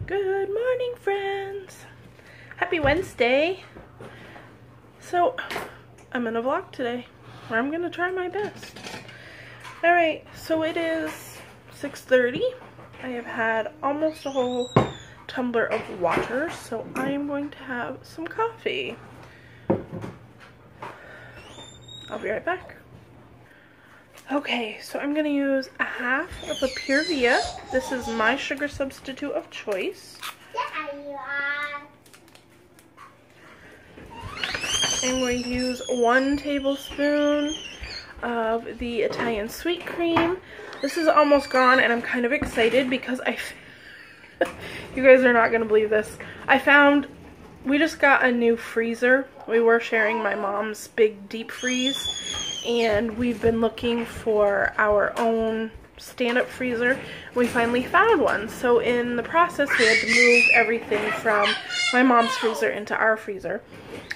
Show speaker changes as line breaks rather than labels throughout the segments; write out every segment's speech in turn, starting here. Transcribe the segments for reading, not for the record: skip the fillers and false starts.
Good morning, friends. Happy Wednesday. So, I'm in a vlog today where I'm gonna try my best. Alright, so it is 6:30. I have had almost a whole tumbler of water, so I am going to have some coffee. I'll be right back. Okay, so I'm gonna use a half of a Pure Via. This is my sugar substitute of choice. I'm going to use 1 tablespoon of the Italian sweet cream. This is almost gone and I'm kind of excited because you guys are not gonna believe this. We just got a new freezer. We were sharing my mom's big deep freeze, and we've been looking for our own stand-up freezer. We finally found one. So in the process, we had to move everything from my mom's freezer into our freezer.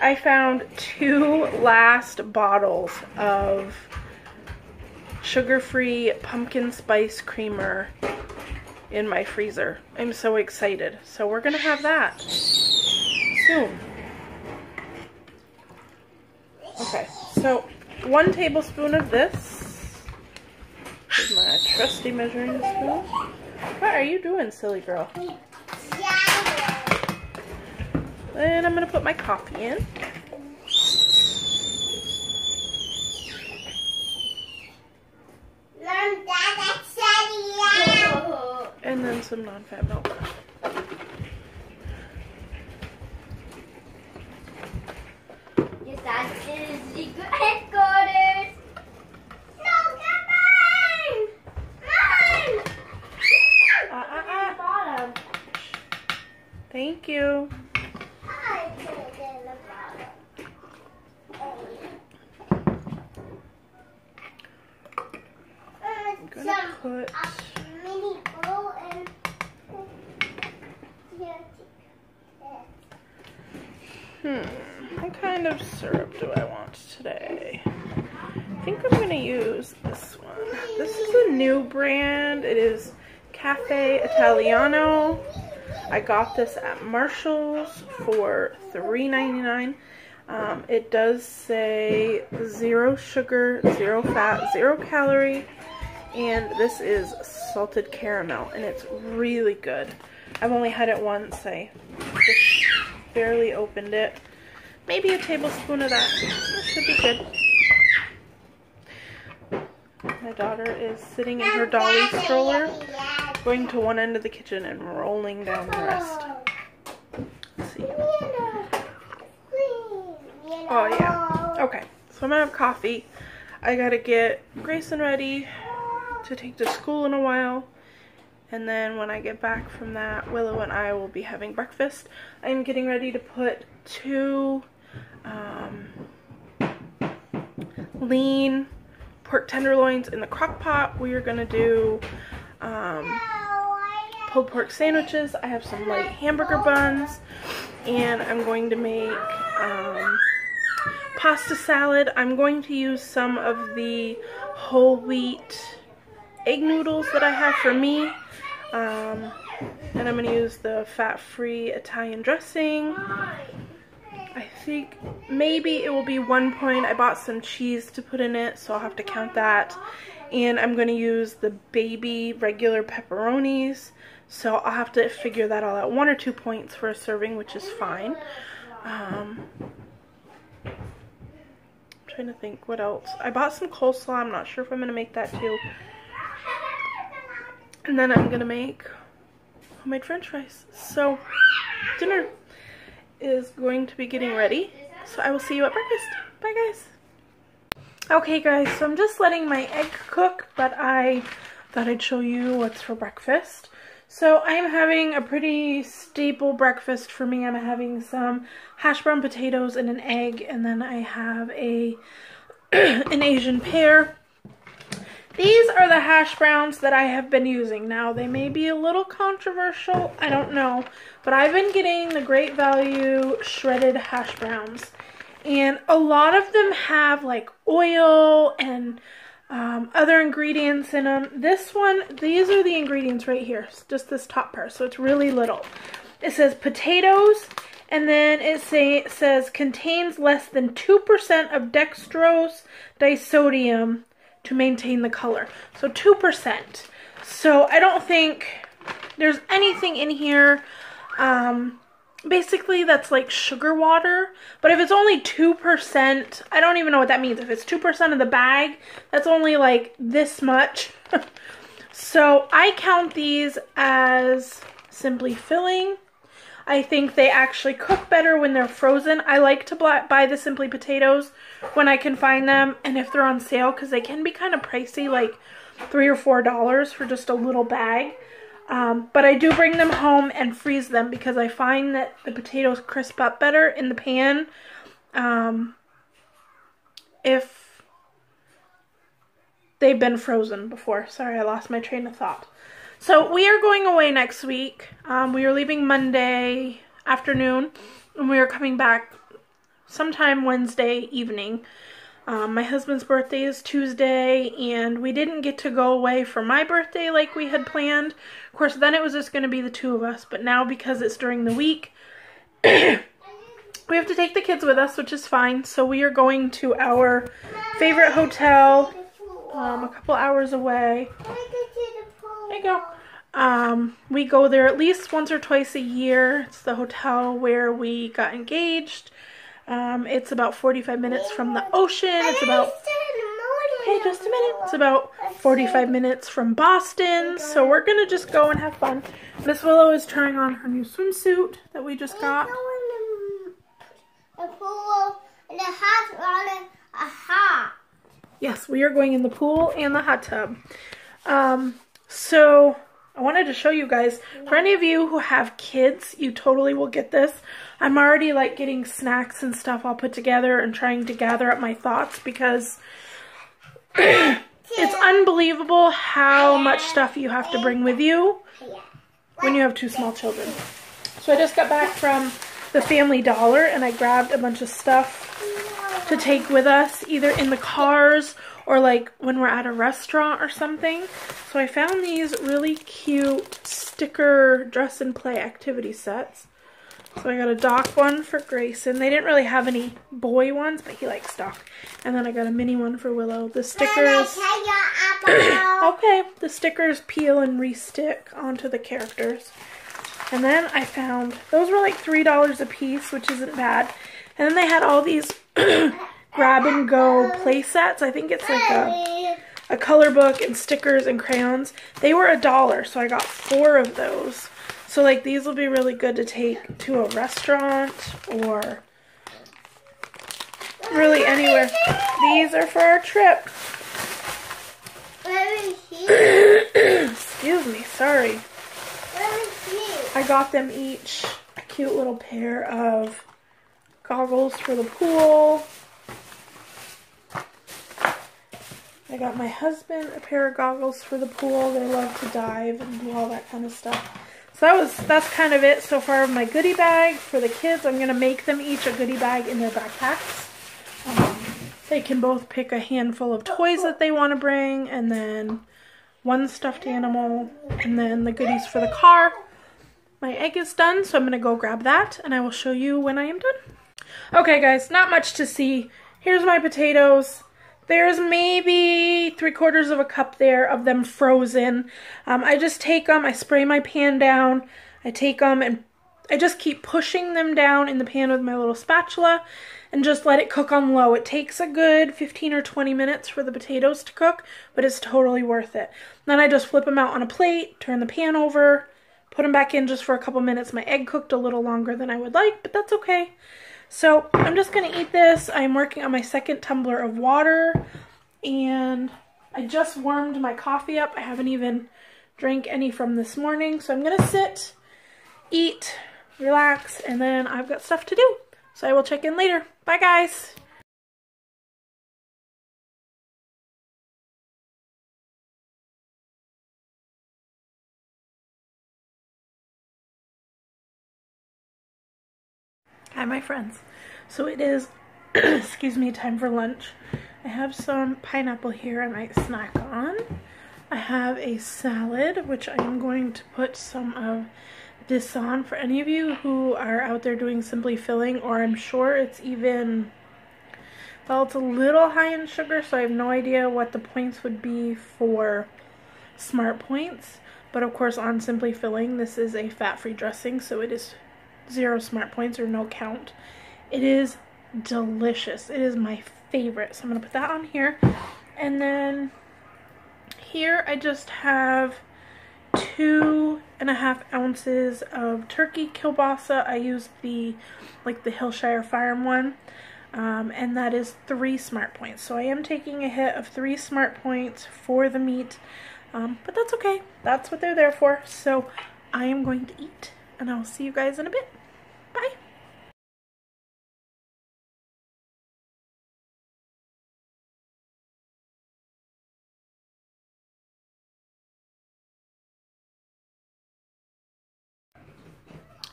I found 2 last bottles of sugar-free pumpkin spice creamer in my freezer. I'm so excited. So we're gonna have that soon. Okay, so 1 tablespoon of this is my trusty measuring spoon. What are you doing, silly girl? Then I'm gonna put my coffee in. And then some non-fat milk.
That is the good headquarters. No, get mine! Mine! Bottom.
Thank you.
I put it in the bottom.
I'm gonna put
mini bowl and
what kind of syrup do I want today? I think I'm gonna use this one. This is a new brand. It is Cafe Italiano. I got this at Marshall's for $3.99. It does say 0 sugar, 0 fat, 0 calorie, and this is salted caramel, and it's really good. I've only had it once. I just barely opened it. Maybe a tablespoon of that. That should be good. My daughter is sitting in her dolly stroller, going to one end of the kitchen and rolling down the rest. Let's see. Oh yeah. Okay, so I'm gonna have coffee. I gotta get Grayson ready to take to school in a while. And then when I get back from that, Willow and I will be having breakfast. I'm getting ready to put 2 lean pork tenderloins in the crock pot. We are going to do pulled pork sandwiches. I have some light hamburger buns. And I'm going to make pasta salad. I'm going to use some of the whole wheat egg noodles that I have for me. And I'm going to use the fat-free Italian dressing. I think maybe it will be 1 point. I bought some cheese to put in it, so I'll have to count that. And I'm going to use the baby regular pepperonis, so I'll have to figure that all out. 1 or 2 points for a serving, which is fine. I'm trying to think what else. I bought some coleslaw. I'm not sure if I'm going to make that too. And then I'm gonna make homemade french fries. So dinner is going to be getting ready. So I will see you at breakfast. Bye guys. Okay guys, so I'm just letting my egg cook, but I thought I'd show you what's for breakfast. So I'm having a pretty staple breakfast for me. I'm having some hash brown potatoes and an egg, and then I have a an Asian pear. These are the hash browns that I have been using. Now, they may be a little controversial, I don't know, but I've been getting the Great Value shredded hash browns, and a lot of them have like oil and other ingredients in them. This one, these are the ingredients right here. It's just this top part, so it's really little. It says potatoes, and then it says contains less than 2% of dextrose disodium to maintain the color. So 2%. So I don't think there's anything in here. Basically, that's like sugar water. But if it's only 2%, I don't even know what that means. If it's 2% of the bag, that's only like this much. So I count these as simply filling. I think they actually cook better when they're frozen. I like to buy the Simply potatoes when I can find them and if they're on sale, because they can be kind of pricey, like $3 or $4 for just a little bag. But I do bring them home and freeze them because I find that the potatoes crisp up better in the pan if they've been frozen before. Sorry, I lost my train of thought. So we are going away next week. We are leaving Monday afternoon and we are coming back sometime Wednesday evening. My husband's birthday is Tuesday, and we didn't get to go away for my birthday like we had planned. Of course, then it was just going to be the two of us, but now because it's during the week, we have to take the kids with us, which is fine. So we are going to our favorite hotel, a couple hours away. There you go. We go there at least once or twice a year. It's the hotel where we got engaged. It's about 45 minutes from the ocean. It's about, okay, just a minute. It's about 45 minutes from Boston. So we're going to just go and have fun. Miss Willow is trying on her new swimsuit that we just got. Yes, we are going in the pool and the hot tub. So I wanted to show you guys, for any of you who have kids, you totally will get this. I'm already like getting snacks and stuff all put together and trying to gather up my thoughts because it's unbelievable how much stuff you have to bring with you when you have two small children. So I just got back from the Family Dollar and I grabbed a bunch of stuff to take with us, either in the cars or like when we're at a restaurant or something. So I found these really cute sticker dress and play activity sets. So I got a Doc one for Grayson. They didn't really have any boy ones, but he likes Doc. And then I got a mini one for Willow. The stickers, okay, the stickers peel and re-stick onto the characters. And then I found, those were like $3 a piece, which isn't bad. And then they had all these grab and go play sets. I think it's like a color book and stickers and crayons. They were $1, so I got 4 of those. So like these will be really good to take to a restaurant or really anywhere. These are for our trip. Excuse me, sorry. I got them each a cute little pair of goggles for the pool. I got my husband a pair of goggles for the pool. They love to dive and do all that kind of stuff. So that's kind of it so far of my goodie bag for the kids. I'm going to make them each a goodie bag in their backpacks. They can both pick a handful of toys that they want to bring, and then one stuffed animal, and then the goodies for the car. My egg is done, so I'm going to go grab that, and I will show you when I am done. Okay guys, not much to see. Here's my potatoes. There's maybe 3/4 of a cup there of them frozen. I just take them, I spray my pan down, I take them and I just keep pushing them down in the pan with my little spatula and just let it cook on low. It takes a good 15 or 20 minutes for the potatoes to cook, but it's totally worth it. Then I just flip them out on a plate, turn the pan over, put them back in just for a couple minutes. My egg cooked a little longer than I would like, but that's okay. So I'm just going to eat this. I'm working on my second tumbler of water, and I just warmed my coffee up. I haven't even drank any from this morning, so I'm going to sit, eat, relax, and then I've got stuff to do. So I will check in later. Bye guys! Hi my friends. So it is, excuse me, time for lunch. I have some pineapple here I might snack on. I have a salad, which I'm going to put some of this on for any of you who are out there doing Simply Filling, or I'm sure it's even, well, it's a little high in sugar, so I have no idea what the points would be for Smart Points. But of course on Simply Filling, this is a fat-free dressing, so it is 0 Smart Points or no count. It is delicious. It is my favorite. So I'm going to put that on here. And then here I just have 2.5 ounces of turkey kielbasa. I used the Hillshire Farm one. And that is 3 Smart Points. So I am taking a hit of 3 Smart Points for the meat. But that's okay. That's what they're there for. So I am going to eat, and I'll see you guys in a bit. Bye.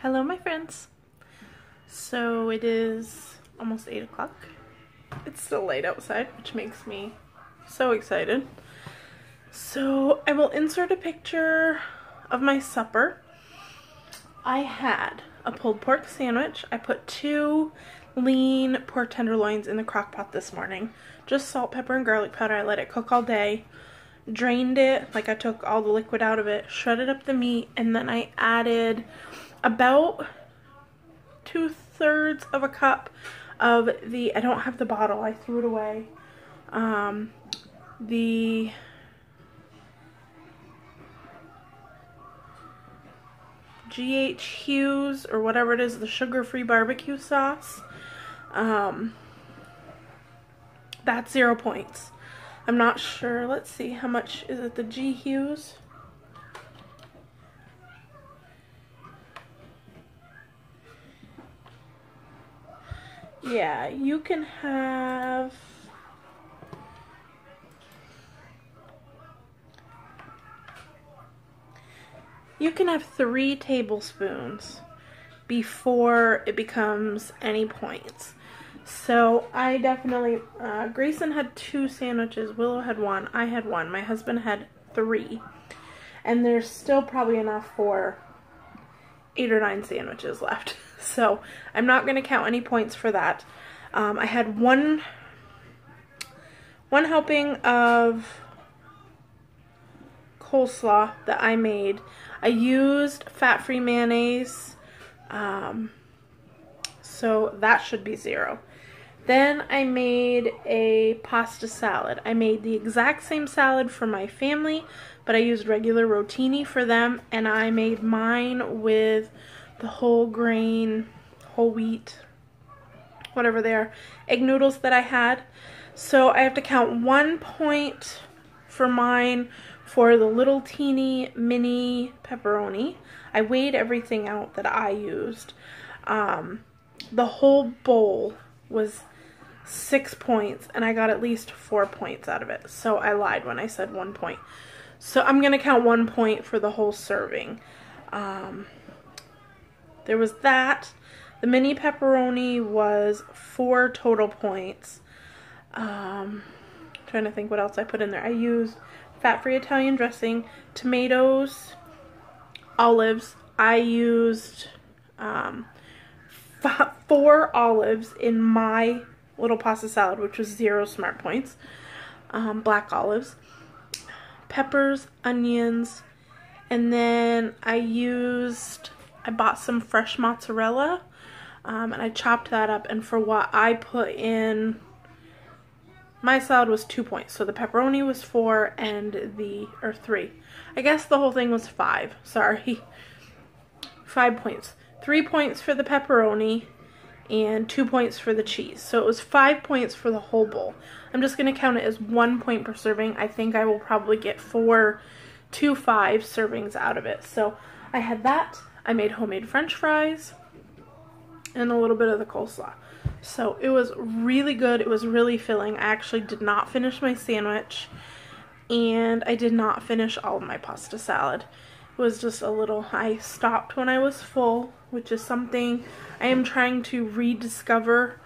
Hello, my friends. So it is almost 8 o'clock. It's still light outside, which makes me so excited. So I will insert a picture of my supper. I had a pulled pork sandwich. I put 2 lean pork tenderloins in the crock pot this morning. Just salt, pepper, and garlic powder. I let it cook all day. Drained it, like I took all the liquid out of it, shredded up the meat, and then I added about 2/3 of a cup of the, I don't have the bottle, I threw it away, the G.H. Hughes, or whatever it is, the sugar-free barbecue sauce. That's 0 points. I'm not sure. Let's see, how much is it? The G. Hughes? Yeah, you can have... You can have 3 tablespoons before it becomes any points. So I definitely, Grayson had 2 sandwiches, Willow had 1, I had 1, my husband had 3. And there's still probably enough for 8 or 9 sandwiches left. So I'm not going to count any points for that. I had one helping of coleslaw that I made. I used fat-free mayonnaise, so that should be 0. Then I made a pasta salad. I made the exact same salad for my family, but I used regular rotini for them, and I made mine with the whole grain, whole wheat, whatever they are, egg noodles that I had. So I have to count 1 point for mine for the little teeny mini pepperoni. I weighed everything out that I used. The whole bowl was 6 points, and I got at least 4 points out of it. So I lied when I said 1 point. So I'm going to count 1 point for the whole serving. There was that. The mini pepperoni was 4 total points. Trying to think what else I put in there. I used fat-free Italian dressing, tomatoes, olives. I used 4 olives in my little pasta salad, which was 0 Smart Points. Black olives, peppers, onions, and then I bought some fresh mozzarella, and I chopped that up, and for what I put in my salad was 2 points. So the pepperoni was 4 and 3. I guess the whole thing was 5. Sorry. 5 points. 3 points for the pepperoni and 2 points for the cheese. So it was 5 points for the whole bowl. I'm just going to count it as 1 point per serving. I think I will probably get 4 to 5 servings out of it. So I had that. I made homemade French fries and a little bit of the coleslaw. So it was really good. It was really filling. I actually did not finish my sandwich, and I did not finish all of my pasta salad. It was just a little, I stopped when I was full, which is something I am trying to rediscover.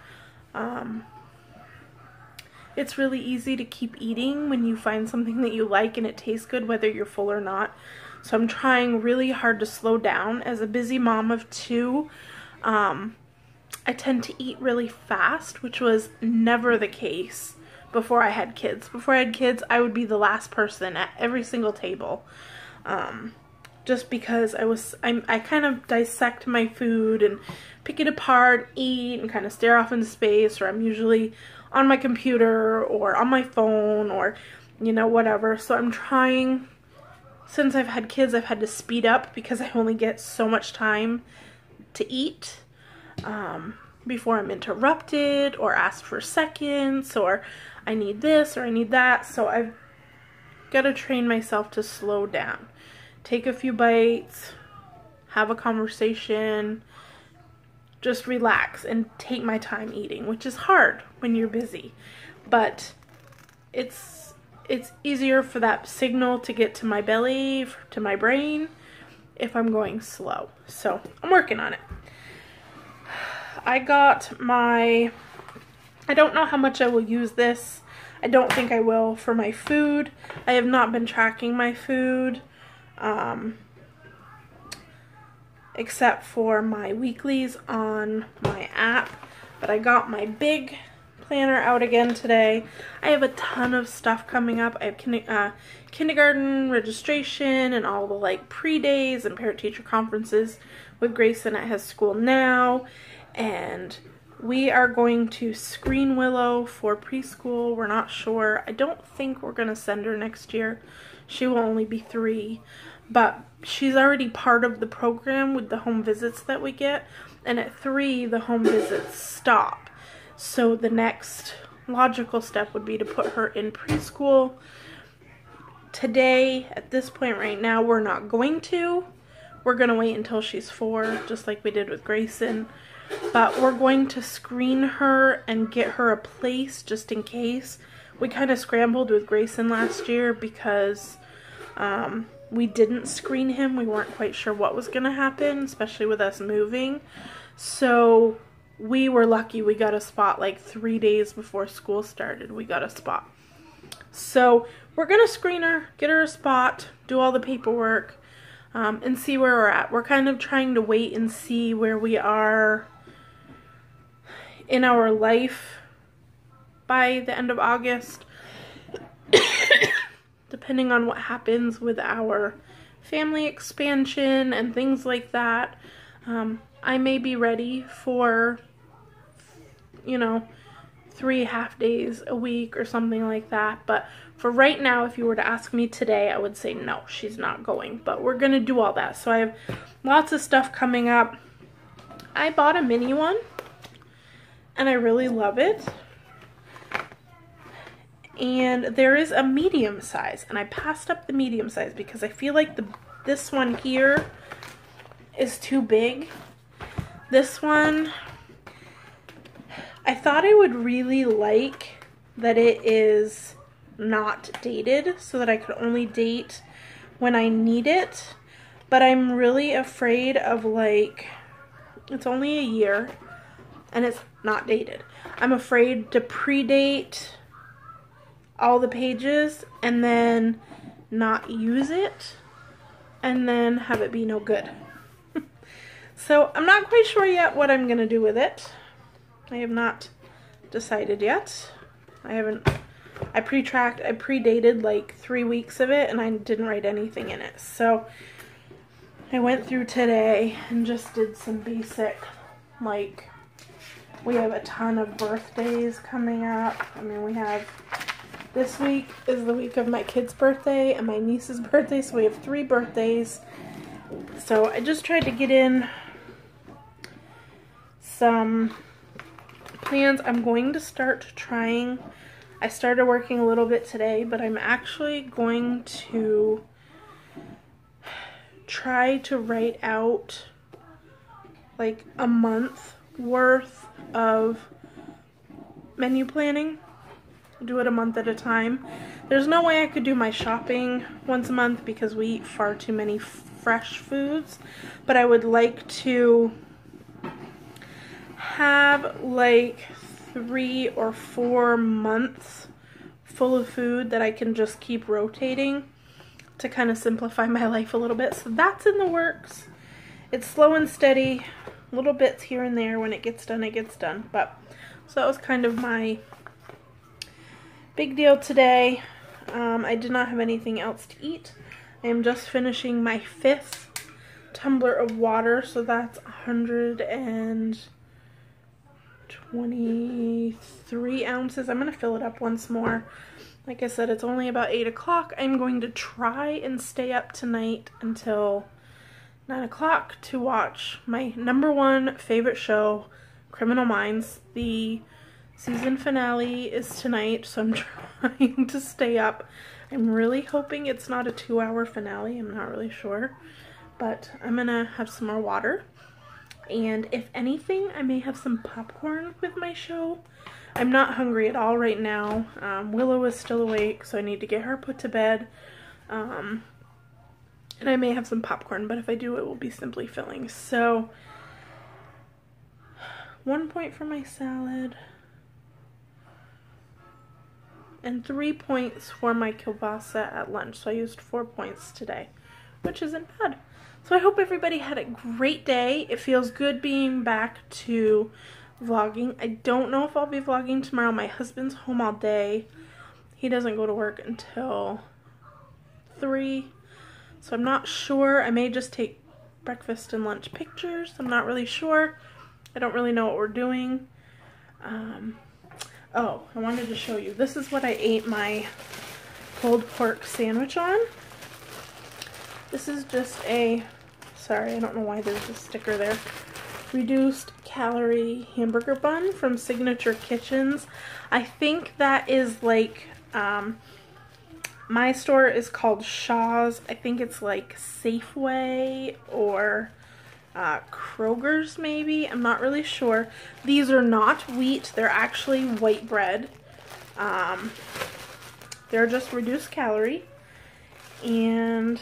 it's really easy to keep eating when you find something that you like and it tastes good, whether you're full or not. So I'm trying really hard to slow down. As a busy mom of 2, I tend to eat really fast, which was never the case before I had kids. Before I had kids, I would be the last person at every single table. Just because I kind of dissect my food and pick it apart, eat, and kind of stare off into space, or I'm usually on my computer or on my phone or, you know, whatever. So I'm trying, since I've had kids, I've had to speed up because I only get so much time to eat before I'm interrupted or asked for seconds or I need this or I need that. So I've got to train myself to slow down. Take a few bites, have a conversation, just relax and take my time eating, which is hard when you're busy. But it's easier for that signal to get to my belly, to my brain, if I'm going slow. So I'm working on it. I got I don't know how much I will use this. I don't think I will for my food. I have not been tracking my food. Except for my weeklies on my app, but I got my big planner out again today. I have a ton of stuff coming up. I have kindergarten registration and all the like pre-days and parent-teacher conferences with Grayson at his school now, and we are going to screen Willow for preschool. We're not sure. I don't think we're gonna send her next year. She will only be 3. But she's already part of the program with the home visits that we get. And at 3, the home visits stop. So the next logical step would be to put her in preschool. Today, at this point right now, we're not going to. We're going to wait until she's 4, just like we did with Grayson. But we're going to screen her and get her a place just in case. We kind of scrambled with Grayson last year because we didn't screen him. We weren't quite sure what was going to happen, especially with us moving. So we were lucky we got a spot like 3 days before school started. We got a spot. So we're going to screen her, get her a spot, do all the paperwork, and see where we're at. We're kind of trying to wait and see where we are in our life by the end of August. Depending on what happens with our family expansion and things like that, I may be ready for, you know, 3 half days a week or something like that. But for right now, if you were to ask me today, I would say no, she's not going. But we're going to do all that. So I have lots of stuff coming up. I bought a mini one, and I really love it. And there is a medium size, and I passed up the medium size because I feel like this one here is too big. This one, I thought I would really like that it is not dated so that I could only date when I need it, but I'm really afraid of, like, it's only a year and it's not dated. I'm afraid to pre-date all the pages and then not use it and then have it be no good. So I'm not quite sure yet what I'm gonna do with it. I have not decided yet. I pre-dated like 3 weeks of it and I didn't write anything in it. So I went through today and just did some basic, like, we have a ton of birthdays coming up. I mean, we have, this week is the week of my kid's birthday and my niece's birthday, so we have 3 birthdays. So I just tried to get in some plans. I'm going to start trying, I started working a little bit today, but I'm actually going to try to write out like a month worth of menu planning. Do it a month at a time. There's no way I could do my shopping once a month because we eat far too many fresh foods, but I would like to have like 3 or 4 months full of food that I can just keep rotating to kind of simplify my life a little bit. So that's in the works. It's slow and steady, little bits here and there. When it gets done, it gets done. But so that was kind of my big deal today. I did not have anything else to eat. I am just finishing my 5th tumbler of water, so that's 123 ounces. I'm going to fill it up once more. Like I said, it's only about 8 o'clock. I'm going to try and stay up tonight until 9 o'clock to watch my #1 favorite show, Criminal Minds. The season finale is tonight, so I'm trying to stay up. I'm really hoping it's not a 2-hour finale. I'm not really sure. But I'm gonna have some more water. And if anything, I may have some popcorn with my show. I'm not hungry at all right now. Willow is still awake, so I need to get her put to bed. And I may have some popcorn, but if I do, it will be simply filling. So, 1 point for my salad. And 3 points for my kielbasa at lunch. So I used 4 points today, which isn't bad. So I hope everybody had a great day. It feels good being back to vlogging. I don't know if I'll be vlogging tomorrow. My husband's home all day. He doesn't go to work until 3. So I'm not sure. I may just take breakfast and lunch pictures. I'm not really sure. I don't really know what we're doing. Oh, I wanted to show you. This is what I ate my pulled pork sandwich on. This is just a, sorry, I don't know why there's a sticker there, reduced calorie hamburger bun from Signature Kitchens. I think that is like, my store is called Shaw's. I think it's like Safeway or Kroger's maybe. I'm not really sure. These are not wheat. They're actually white bread. They're just reduced calorie. And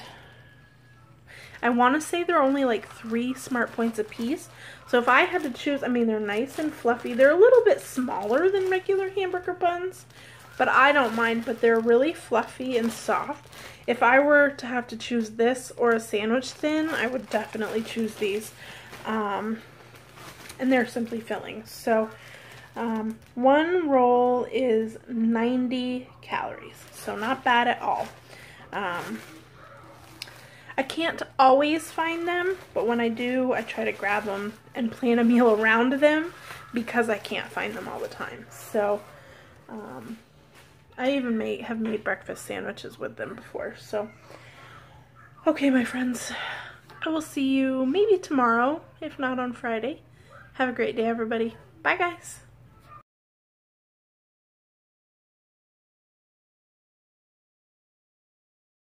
I want to say they're only like 3 smart points a piece. So if I had to choose, I mean, they're nice and fluffy. They're a little bit smaller than regular hamburger buns, but I don't mind. But they're really fluffy and soft. If I were to have to choose this or a sandwich thin, I would definitely choose these. And they're simply filling. So one roll is 90 calories. So not bad at all. I can't always find them, but when I do, I try to grab them and plan a meal around them because I can't find them all the time. So I even have made breakfast sandwiches with them before. So, okay, my friends, I will see you maybe tomorrow, if not on Friday. Have a great day, everybody. Bye, guys.